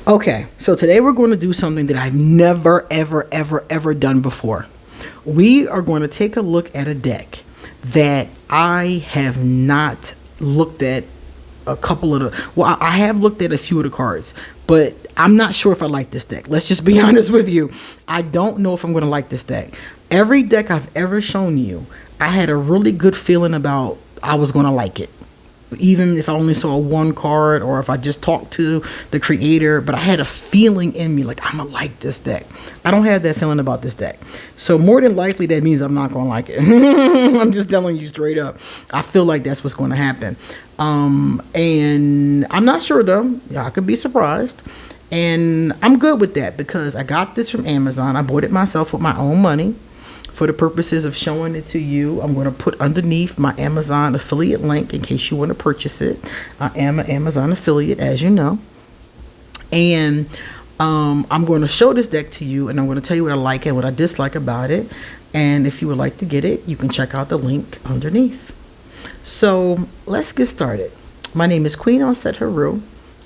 Okay, so today we're going to do something that I've never, ever done before. We are going to take a look at a deck that I have not looked at a couple of the, well, I have looked at a few of the cards, but I'm not sure if I like this deck. Let's just be honest with you. I don't know if I'm going to like this deck. Every deck I've ever shown you, I had a really good feeling about I was going to like it. Even if I only saw one card or if I just talked to the creator, but I had a feeling in me like I'm gonna like this deck. I don't have that feeling about this deck. So more than likely that means I'm not gonna like it. I'm just telling you straight up. I feel like that's what's gonna happen. And I'm not sure though. I could be surprised. And I'm good with that because I got this from Amazon. I bought it myself with my own money. For the purposes of showing it to you, I'm going to put underneath my Amazon affiliate link in case you want to purchase it. I am an Amazon affiliate, as you know. And I'm going to show this deck to you, and I'm going to tell you what I like and what I dislike about it. And if you would like to get it, you can check out the link underneath. So let's get started. My name is QueenAusetHeru,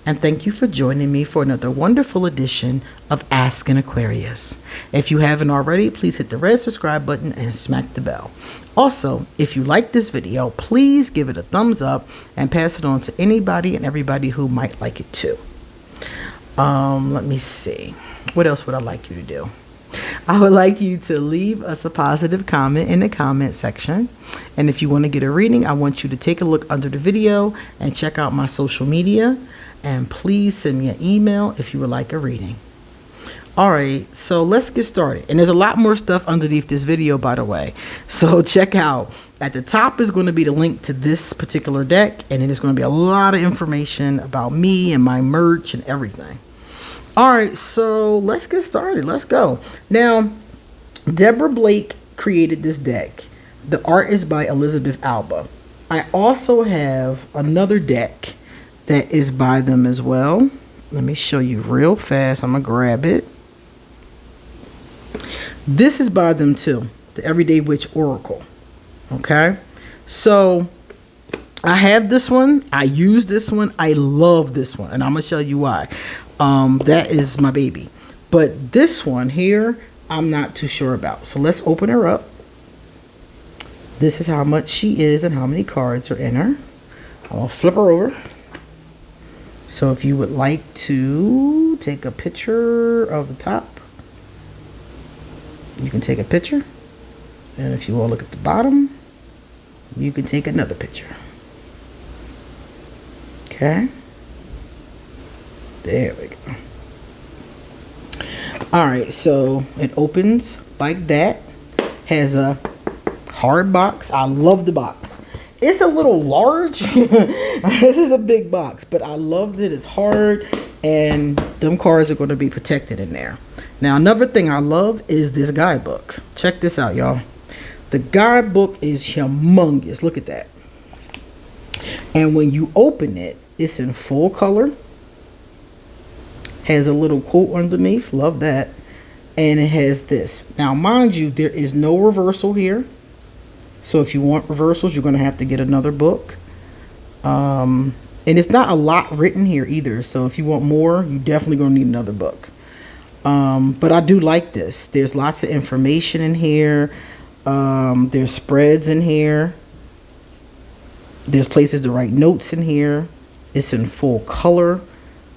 and thank you for joining me for another wonderful edition of Ask an Aquarius. If you haven't already, please hit the red subscribe button and smack the bell. Also, if you like this video, please give it a thumbs up and pass it on to anybody and everybody who might like it too. Let me see. What else would I like you to do? I would like you to leave us a positive comment in the comment section. And if you want to get a reading, I want you to take a look under the video and check out my social media. And please send me an email if you would like a reading. Alright, so let's get started. And there's a lot more stuff underneath this video, by the way. So check out. At the top is going to be the link to this particular deck. And then there's going to be a lot of information about me and my merch and everything. Alright, so let's get started. Let's go. Now, Deborah Blake created this deck. The art is by Elizabeth Alba. I also have another deck that is by them as well. Let me show you real fast. I'm gonna grab it. This is by them too, the Everyday Witch Oracle. Okay, so I have this one. I use this one. I love this one, and I'm gonna show you why. That is my baby, but this one here I'm not too sure about. So let's open her up. This is how much she is and how many cards are in her. I'll flip her over. So if you would like to take a picture of the top, you can take a picture. And if you want to look at the bottom, you can take another picture. Okay. There we go. Alright, so it opens like that. Has a hard box. I love the box. It's a little large. This is a big box, but I love that it's hard and them cards are going to be protected in there. Now, another thing I love is this guidebook. Check this out, y'all. The guidebook is humongous. Look at that. And when you open it, it's in full color. Has a little quote underneath. Love that. And it has this. Now, mind you, there is no reversal here. So if you want reversals, you're going to have to get another book. And it's not a lot written here either. So if you want more, you're definitely going to need another book. But I do like this. There's lots of information in here. There's spreads in here. There's places to write notes in here. It's in full color.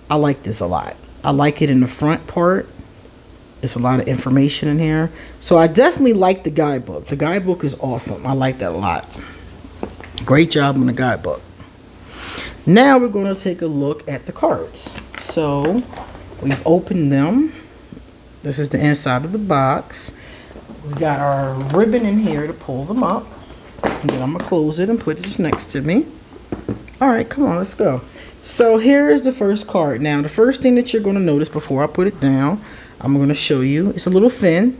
I like this a lot. I like it in the front part. There's a lot of information in here. So I definitely like the guidebook. The guidebook is awesome. I like that a lot. Great job on the guidebook. Now we're going to take a look at the cards. So we've opened them. This is the inside of the box. We got our ribbon in here to pull them up. And then I'm going to close it and put it just next to me. Alright, come on, let's go. So here's the first card. Now the first thing that you're going to notice before I put it down, I'm going to show you. It's a little thin.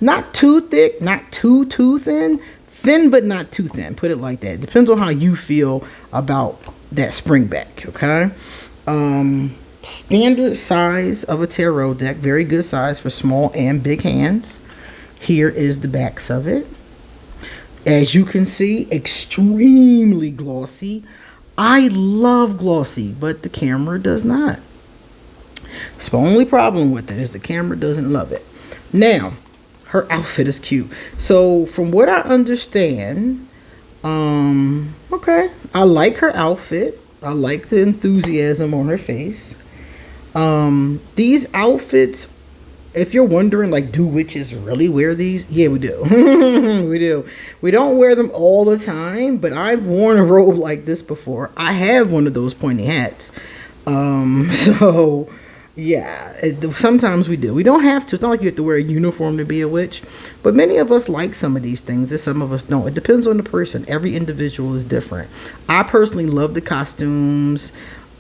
Not too thick, not too thin. Thin, but not too thin. Put it like that. Depends on how you feel about that spring back, okay? Standard size of a tarot deck. Very good size for small and big hands. Here is the backs of it. As you can see, extremely glossy. I love glossy, but the camera does not. It's the only problem with it is the camera doesn't love it. Now, her outfit is cute. So from what I understand, okay, I like her outfit. I like the enthusiasm on her face. These outfits, if you're wondering, like, do witches really wear these? Yeah, we do. We do. We don't wear them all the time, but I've worn a robe like this before. I have one of those pointy hats. So yeah, sometimes we do. We don't have to. It's not like you have to wear a uniform to be a witch, but many of us like some of these things and some of us don't. It depends on the person. Every individual is different. I personally love the costumes.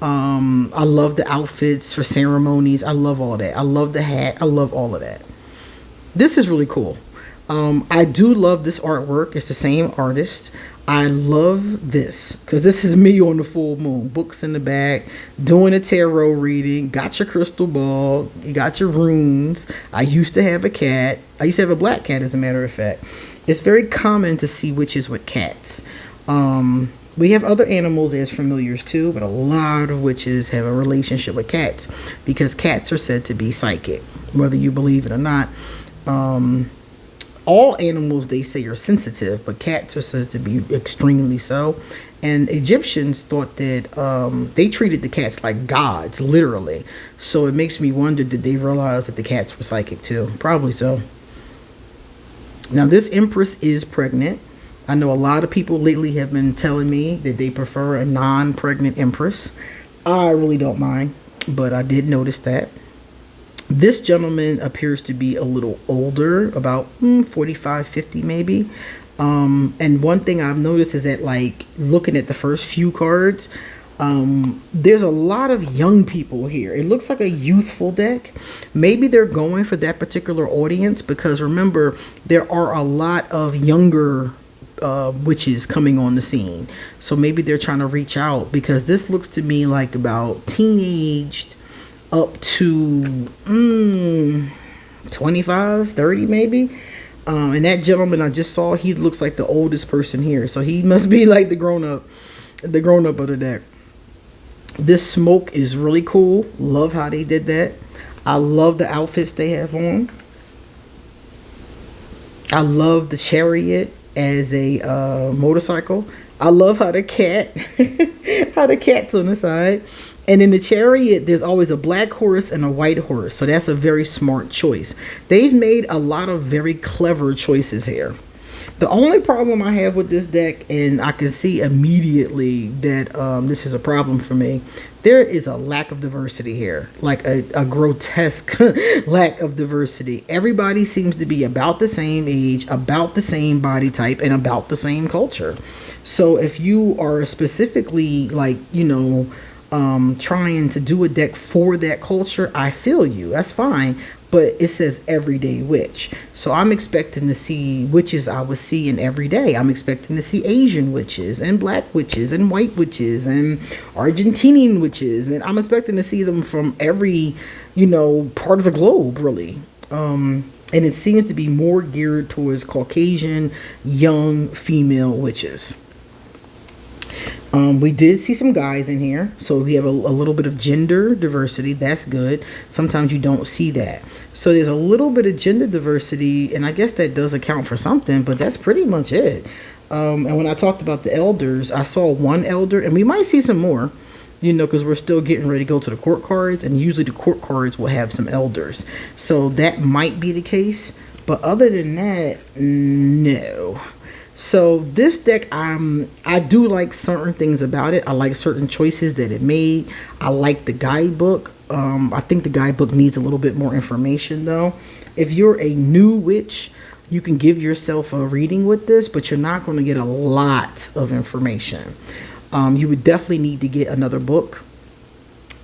I love the outfits for ceremonies. I love all that. I love the hat. I love all of that. This is really cool. I do love this artwork. It's the same artist. I love this because this is me on the full moon. Books in the back, doing a tarot reading. Got your crystal ball. You got your runes. I used to have a cat. I used to have a black cat, as a matter of fact. It's very common to see witches with cats. We have other animals as familiars too, but a lot of witches have a relationship with cats because cats are said to be psychic, whether you believe it or not. All animals, they say, are sensitive, but cats are said to be extremely so. And Egyptians thought that they treated the cats like gods, literally. So it makes me wonder, did they realize that the cats were psychic too? Probably so. Now, this empress is pregnant. I know a lot of people lately have been telling me that they prefer a non-pregnant empress. I really don't mind, but I did notice that. This gentleman appears to be a little older, about 45, 50 maybe. And one thing I've noticed is that, like, looking at the first few cards, there's a lot of young people here. It looks like a youthful deck. Maybe they're going for that particular audience because, remember, there are a lot of younger witches coming on the scene. So maybe they're trying to reach out because this looks to me like about teenaged up to 25, 30 maybe. And that gentleman I just saw, he looks like the oldest person here. So he must be like the grown-up of the deck. This smoke is really cool. Love how they did that. I love the outfits they have on. I love the chariot as a motorcycle. I love how the cat's on the side. And in the chariot, there's always a black horse and a white horse. So that's a very smart choice. They've made a lot of very clever choices here. The only problem I have with this deck, and I can see immediately that this is a problem for me, there is a lack of diversity here. Like a grotesque lack of diversity. Everybody seems to be about the same age, about the same body type, and about the same culture. So if you are specifically, like, you know, trying to do a deck for that culture, I feel you. That's fine. But it says everyday witch. So I'm expecting to see witches I would see in every day. I'm expecting to see Asian witches and black witches and white witches and Argentinian witches. And I'm expecting to see them from every, you know, part of the globe, really. And it seems to be more geared towards Caucasian, young, female witches. We did see some guys in here, so we have a little bit of gender diversity. That's good. Sometimes you don't see that. So there's a little bit of gender diversity, and I guess that does account for something, but that's pretty much it. And when I talked about the elders, I saw one elder, and we might see some more, you know, because we're still getting ready to go to the court cards, and usually the court cards will have some elders. So that might be the case, but other than that, no. So this deck, I do like certain things about it. I like certain choices that it made. I like the guidebook. I think the guidebook needs a little bit more information though. If you're a new witch, you can give yourself a reading with this, but you're not going to get a lot of information. You would definitely need to get another book.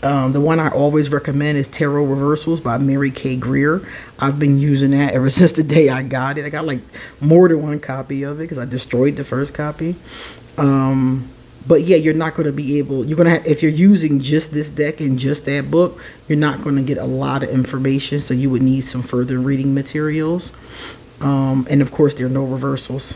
The one I always recommend is Tarot Reversals by Mary K. Greer. I've been using that ever since the day I got it. I got like more than one copy of it because I destroyed the first copy. But yeah, you're not going to be able, you're going to have, if you're using just this deck and just that book, you're not going to get a lot of information. So you would need some further reading materials. And of course, there are no reversals.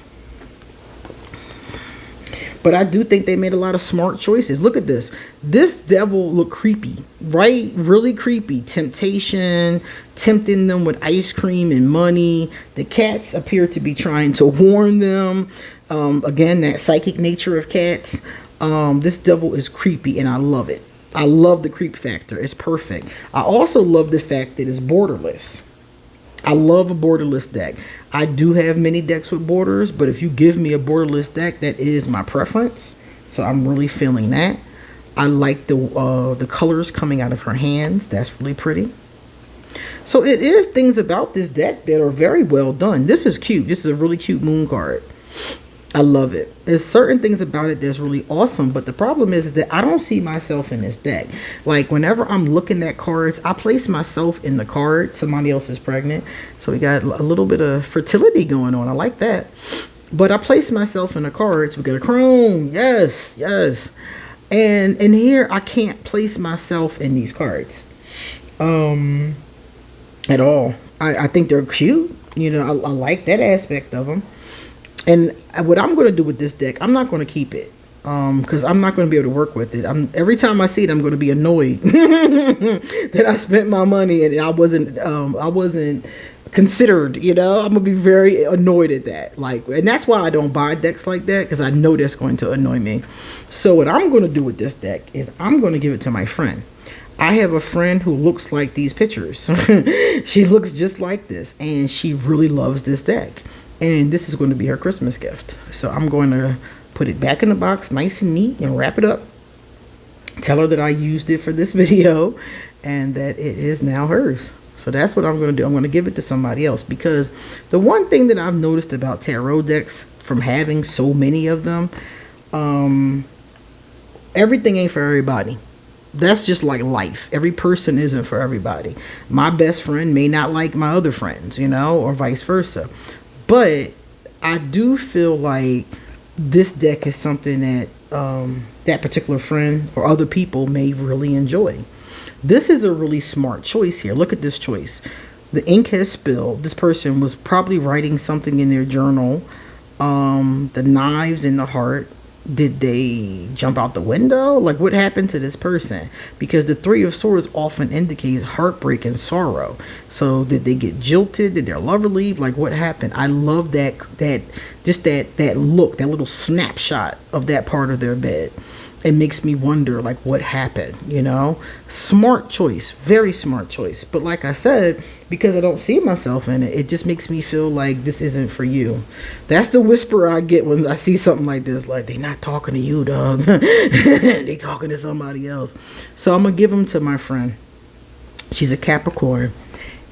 But I do think they made a lot of smart choices. Look at this. This devil look creepy, right? Really creepy. Temptation, tempting them with ice cream and money. The cats appear to be trying to warn them. Again, that psychic nature of cats. This devil is creepy and I love it. I love the creep factor. It's perfect. I also love the fact that it's borderless. I love a borderless deck. I do have many decks with borders, but if you give me a borderless deck, that is my preference. So I'm really feeling that. I like the colors coming out of her hands. That's really pretty. So it is things about this deck that are very well done. This is cute. This is a really cute moon card. I love it. There's certain things about it that's really awesome, but the problem is that I don't see myself in this deck. Like whenever I'm looking at cards, I place myself in the card. Somebody else is pregnant, so we got a little bit of fertility going on. I like that. But I place myself in the cards. We got a chrome. Yes, yes. And in here, I can't place myself in these cards at all. I think they're cute. You know, I like that aspect of them. And what I'm going to do with this deck, I'm not going to keep it because I'm not going to be able to work with it. Every time I see it, I'm going to be annoyed that I spent my money and I wasn't considered. You know, I'm gonna be very annoyed at that. Like, and that's why I don't buy decks like that, because I know that's going to annoy me. So what I'm going to do with this deck is I'm going to give it to my friend. I have a friend who looks like these pictures. She looks just like this, and she really loves this deck. And this is going to be her Christmas gift. So I'm going to put it back in the box nice and neat and wrap it up. Tell her that I used it for this video and that it is now hers. So that's what I'm going to do. I'm going to give it to somebody else, because the one thing that I've noticed about tarot decks from having so many of them, everything ain't for everybody. That's just like life. Every person isn't for everybody. My best friend may not like my other friends, you know, or vice versa. But I do feel like this deck is something that that particular friend or other people may really enjoy. This is a really smart choice here. Look at this choice. The ink has spilled. This person was probably writing something in their journal. The knives in the heart. Did they jump out the window? Like, what happened to this person? Because the Three of Swords often indicates heartbreak and sorrow. So did they get jilted? Did their lover leave? Like, what happened? I love that look, that little snapshot of that part of their bed. It makes me wonder, like, what happened, you know? Smart choice, very smart choice. But like I said, because I don't see myself in it, it just makes me feel like this isn't for you. That's the whisper I get when I see something like this. Like, they not talking to you, dog. They talking to somebody else. So I'm going to give them to my friend. She's a Capricorn.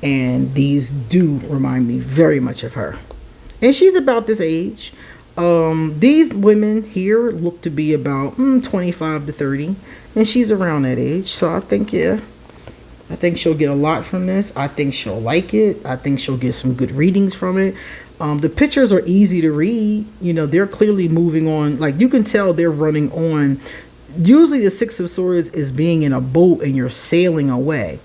And these do remind me very much of her. And she's about this age. These women here look to be about 25 to 30, and she's around that age. So I think, yeah, I think she'll get a lot from this. I think she'll like it. I think she'll get some good readings from it. The pictures are easy to read. You know, they're clearly moving on. Like, you can tell they're running on. Usually the Six of Swords is being in a boat and you're sailing away.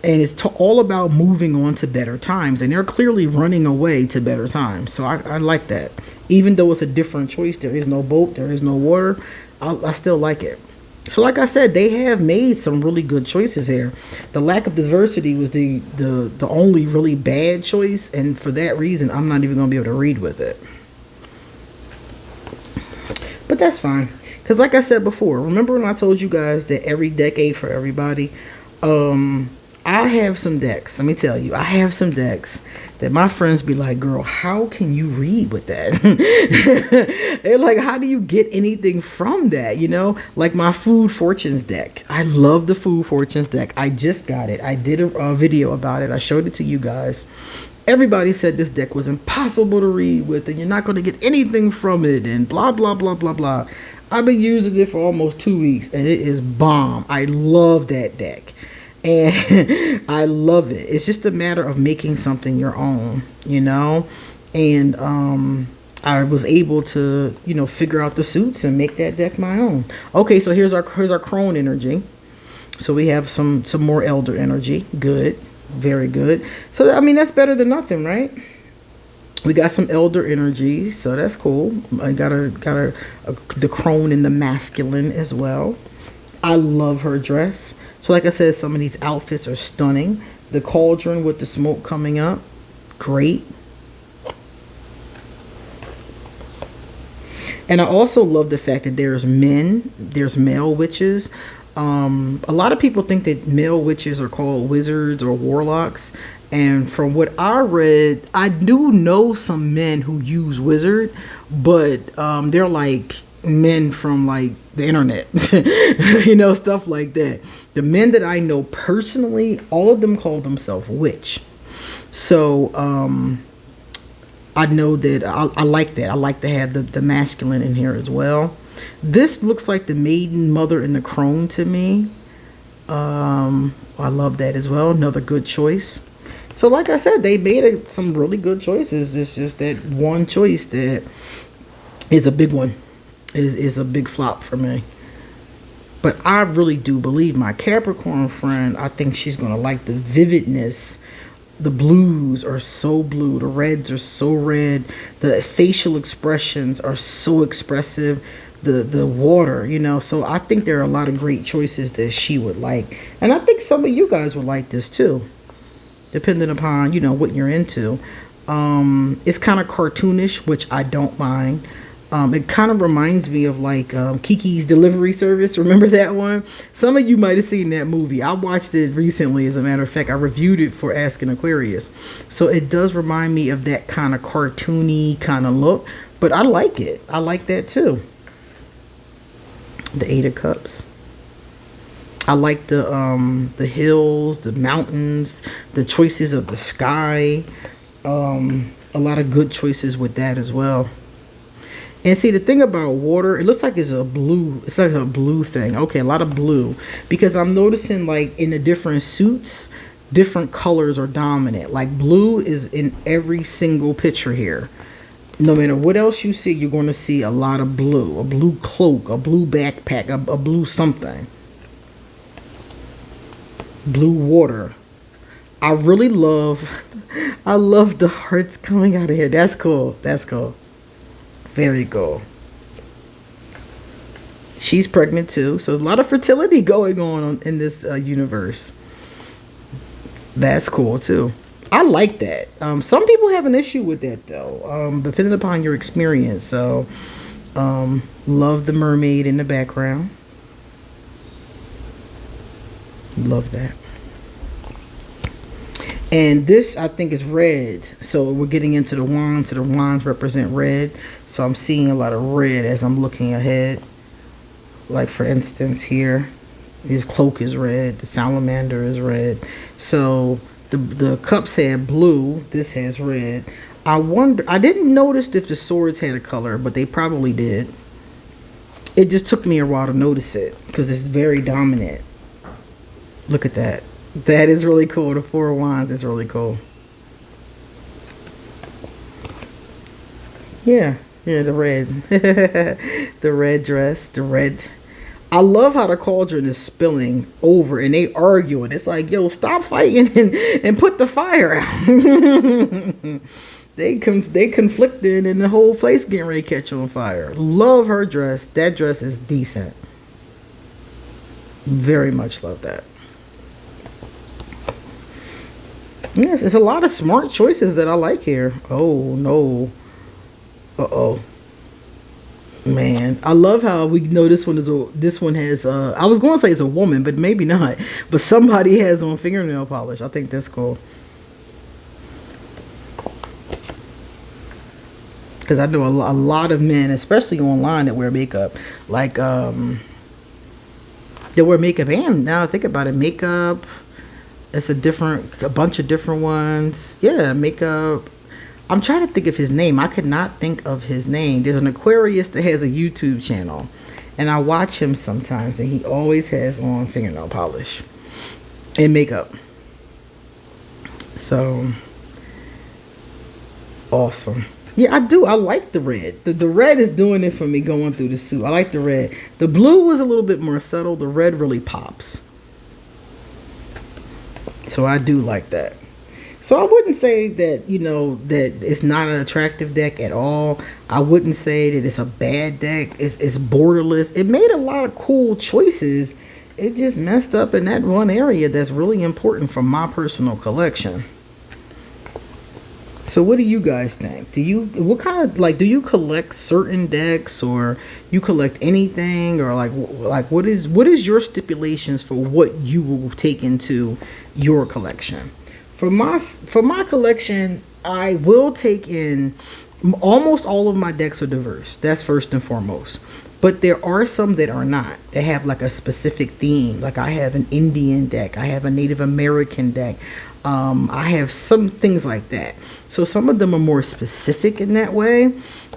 And it's all about moving on to better times. And they're clearly running away to better times. So I like that. Even though it's a different choice, there is no boat, there is no water, I still like it. So like I said, they have made some really good choices here. The lack of diversity was the only really bad choice. And for that reason, I'm not even going to be able to read with it. But that's fine. Because like I said before, remember when I told you guys that every deck ain't for everybody? I have some decks. Let me tell you, I have some decks that my friends be like, girl, how can you read with that? They're like, how do you get anything from that? You know, like my Food Fortunes deck. I love the Food Fortunes deck. I just got it. I did a video about it. I showed it to you guys. Everybody said this deck was impossible to read with, and you're not going to get anything from it, and blah, blah, blah, blah, blah. I've been using it for almost 2 weeks, and it is bomb. I love that deck. And I love it. It's just a matter of making something your own, you know. And I was able to, you know, figure out the suits and make that deck my own. Okay, so here's our crone energy. So we have some more elder energy. Good, very good. So I mean, that's better than nothing, right? We got some elder energy, so that's cool. I got the crone and the masculine as well. I love her dress. So like I said, some of these outfits are stunning. The cauldron with the smoke coming up, great. And I also love the fact that there's male witches. A lot of people think that male witches are called wizards or warlocks. And from what I read, I do know some men who use wizard, but they're like men from like the internet, you know, stuff like that. The men that I know personally, all of them call themselves witch. So I know that I like that. I like to have the masculine in here as well. This looks like the maiden, mother, and the crone to me. I love that as well. Another good choice. So like I said, they made some really good choices. It's just that one choice that is a big one. Is a big flop for me. But I really do believe my Capricorn friend, I think she's going to like the vividness. The blues are so blue. The reds are so red. The facial expressions are so expressive. The water, you know. So I think there are a lot of great choices that she would like. And I think some of you guys would like this too. Depending upon, you know, what you're into. It's kind of cartoonish, which I don't mind. It kind of reminds me of like Kiki's Delivery Service. Remember that one? Some of you might have seen that movie. I watched it recently. As a matter of fact, I reviewed it for Ask an Aquarius. So it does remind me of that kind of cartoony kind of look. But I like it. I like that too. The Eight of Cups. I like the hills, the mountains, the choices of the sky. A lot of good choices with that as well. And see, the thing about water, it looks like it's a blue. It's like a blue thing. Okay, a lot of blue. Because I'm noticing like in the different suits, different colors are dominant. Like blue is in every single picture here. No matter what else you see, you're going to see a lot of blue. A blue cloak, a blue backpack, a blue something. Blue water. I really love, I love the hearts coming out of here. That's cool. That's cool. Very cool. She's pregnant too. So a lot of fertility going on in this universe. That's cool too. I like that. Some people have an issue with that though, depending upon your experience. So love the mermaid in the background. Love that. And this, I think, is red. So we're getting into the wands. So the wands represent red. So I'm seeing a lot of red as I'm looking ahead. Like, for instance, here. His cloak is red. The salamander is red. So the cups had blue. This has red. I wonder. I didn't notice if the swords had a color, but they probably did. It just took me a while to notice it. Because it's very dominant. Look at that. That is really cool. The Four of Wands is really cool. Yeah, the red. The red dress, the red. I love how the cauldron is spilling over and they arguing. It's like, yo, stop fighting and put the fire out. They conflicting and the whole place getting ready to catch on fire. Love her dress. That dress is decent. Very much love that. Yes, it's a lot of smart choices that I like here. Oh, no. Uh-oh. Man, I love how we know this one has, I was going to say it's a woman, but maybe not. But somebody has on fingernail polish. I think that's cool. Because I know a lot of men, especially online, that wear makeup. Like, they wear makeup, and now I think about it, makeup... It's a bunch of different ones. Yeah, makeup. I'm trying to think of his name. I could not think of his name. There's an Aquarius that has a YouTube channel. And I watch him sometimes. And he always has on fingernail polish. And makeup. So. Awesome. Yeah, I do. I like the red. The red is doing it for me going through the suit. I like the red. The blue was a little bit more subtle. The red really pops. So I do like that. So I wouldn't say that, you know, that it's not an attractive deck at all. I wouldn't say that it's a bad deck. It's borderless. It made a lot of cool choices. It just messed up in that one area that's really important for my personal collection. So what do you guys think? Do you, what kind of, like, do you collect certain decks, or you collect anything, or like what is your stipulations for what you will take into your collection? For my collection, I will take in, almost all of my decks are diverse. That's first and foremost. But there are some that are not. They have like a specific theme. Like I have an Indian deck. I have a Native American deck. I have some things like that. So some of them are more specific in that way.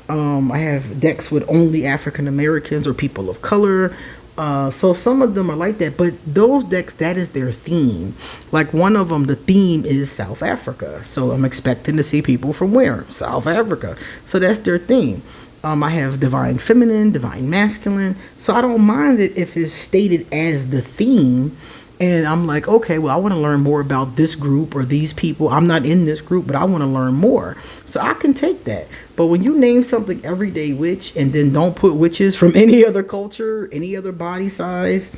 I have decks with only African Americans or people of color. So some of them are like that. But those decks, that is their theme. Like one of them, the theme is South Africa. So I'm expecting to see people from where? South Africa. So that's their theme. I have Divine Feminine, Divine Masculine. So I don't mind it if it's stated as the theme. And I'm like, okay, well, I want to learn more about this group or these people. I'm not in this group, but I want to learn more. So I can take that. But when you name something Everyday Witch and then don't put witches from any other culture, any other body size,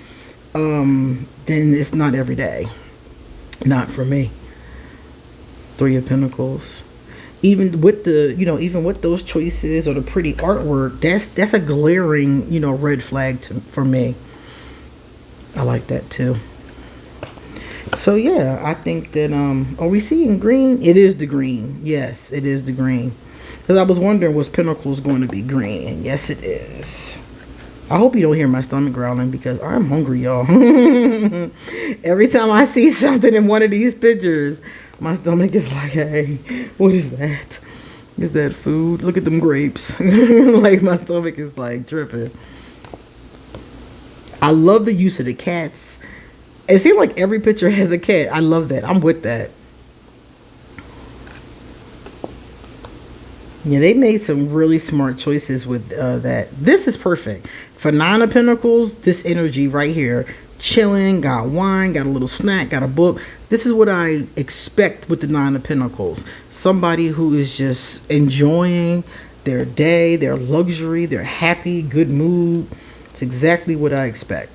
then it's not everyday. Not for me. Three of Pentacles. Even with the, you know, even with those choices or the pretty artwork, that's a glaring, you know, red flag for me. I like that too. So yeah, I think that are we seeing green? It is the green. Yes, it is the green. Because I was wondering, was Pentacles going to be green? And yes, it is. I hope you don't hear my stomach growling because I'm hungry, y'all. Every time I see something in one of these pictures, my stomach is like, hey, what is that? Is that food? Look at them grapes. Like my stomach is like dripping. I love the use of the cats. It seems like every picture has a cat. I love that. I'm with that. Yeah, they made some really smart choices with that. This is perfect. For Nine of Pentacles, this energy right here. Chilling, got wine, got a little snack, got a book. This is what I expect with the Nine of Pentacles. Somebody who is just enjoying their day, their luxury, they're happy, good mood. It's exactly what I expect.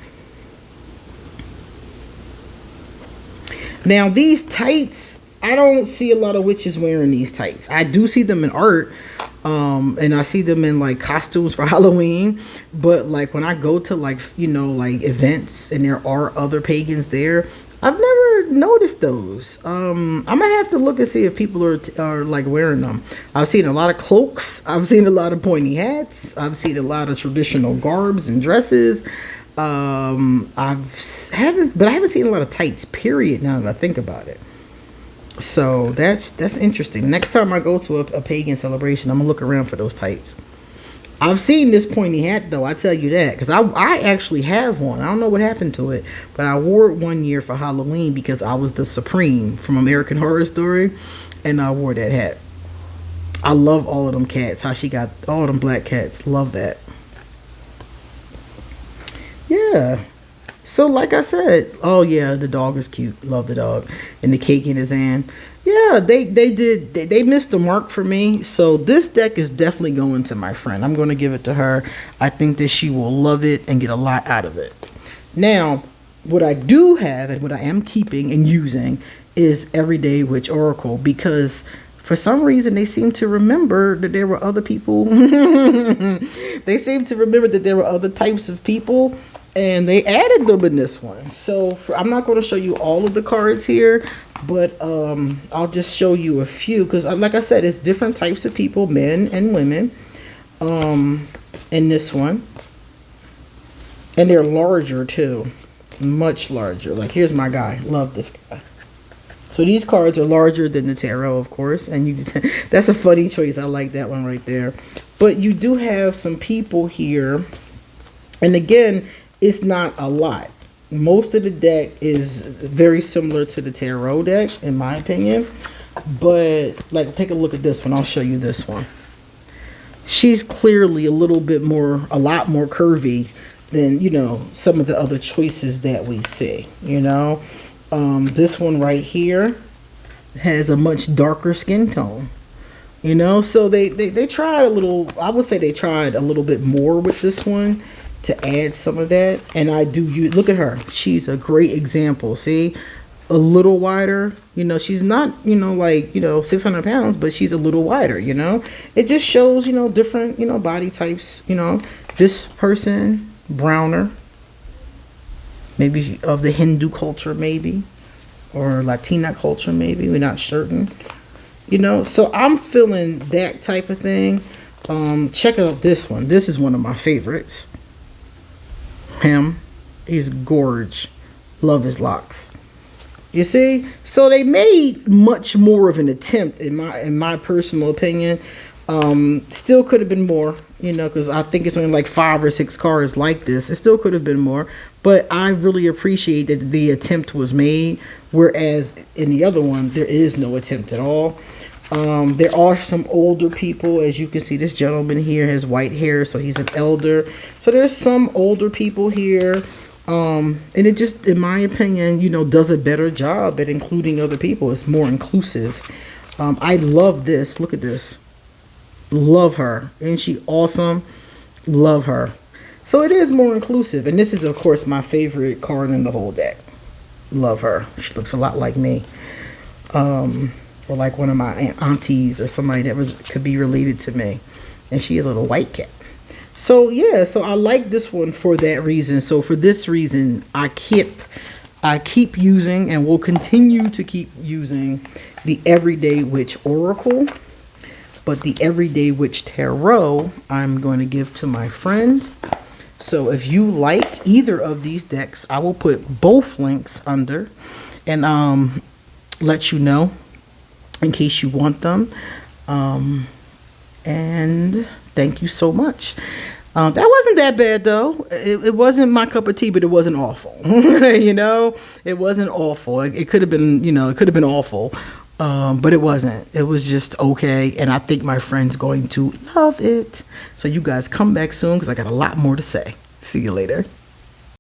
Now these tights, I don't see a lot of witches wearing these tights. I do see them in art, and I see them in like costumes for Halloween. But like when I go to like, you know, like events and there are other pagans there, I've never noticed those. I might have to look and see if people are like wearing them. I've seen a lot of cloaks. I've seen a lot of pointy hats. I've seen a lot of traditional garbs and dresses. I haven't seen a lot of tights, period, now that I think about it. So that's interesting. Next time I go to a pagan celebration, I'm gonna look around for those tights. I've seen this pointy hat though, I tell you that, because I actually have one. I don't know what happened to it, but I wore it one year for Halloween because I was the Supreme from American Horror Story, and I wore that hat. I love all of them cats, how she got all them black cats. Love that. Yeah. So like I said, oh yeah, the dog is cute. Love the dog. And the cake in his hand. Yeah, they missed the mark for me. So this deck is definitely going to my friend. I'm going to give it to her. I think that she will love it and get a lot out of it. Now, what I do have and what I am keeping and using is Everyday Witch Oracle, because for some reason they seem to remember that there were other people. They seem to remember that there were other types of people, and they added them in this one. So I'm not going to show you all of the cards here, but I'll just show you a few, because like I said, it's different types of people, men and women, in this one. And they're larger too, much larger. Like here's my guy. Love this guy. So these cards are larger than the tarot, of course, and that's a funny choice. I like that one right there. But you do have some people here, and again, it's not a lot. Most of the deck is very similar to the tarot deck, in my opinion. But like, take a look at this one. I'll show you this one. She's clearly a lot more curvy than, you know, some of the other choices that we see, you know. This one right here has a much darker skin tone. You know, so they tried a little, I would say they tried a little bit more with this one to add some of that. And I do use, look at her. She's a great example. See, a little wider. You know, she's not, you know, like, you know, 600 pounds, but she's a little wider, you know. It just shows, you know, different, you know, body types, you know. This person, browner, maybe of the Hindu culture, maybe, or Latina culture, maybe. We're not certain. You know, so I'm feeling that type of thing. Check out this one. This is one of my favorites. Him. He's gorge. Love his locks. You see? So they made much more of an attempt, in my personal opinion. Still could have been more, you know, because I think it's only like 5 or 6 cars like this. It still could have been more. But I really appreciate that the attempt was made. Whereas in the other one, there is no attempt at all. There are some older people. As you can see, this gentleman here has white hair, so he's an elder. So there's some older people here. And it just, in my opinion, you know, does a better job at including other people. It's more inclusive. I love this. Look at this. Love her. Isn't she awesome? Love her. So it is more inclusive. And this is, of course, my favorite card in the whole deck. Love her. She looks a lot like me. Or like one of my aunties or somebody that could be related to me. And she is a little white cat. So yeah, so I like this one for that reason. So for this reason, I keep using and will continue to keep using the Everyday Witch Oracle. But the Everyday Witch Tarot, I'm going to give to my friend. So if you like either of these decks, I will put both links under and let you know in case you want them. And thank you so much. That wasn't that bad though. It wasn't my cup of tea, but it wasn't awful. You know, it wasn't awful. It could have been, you know, it could have been awful. But it wasn't. It was just okay. And I think my friend's going to love it. So you guys come back soon because I got a lot more to say. See you later.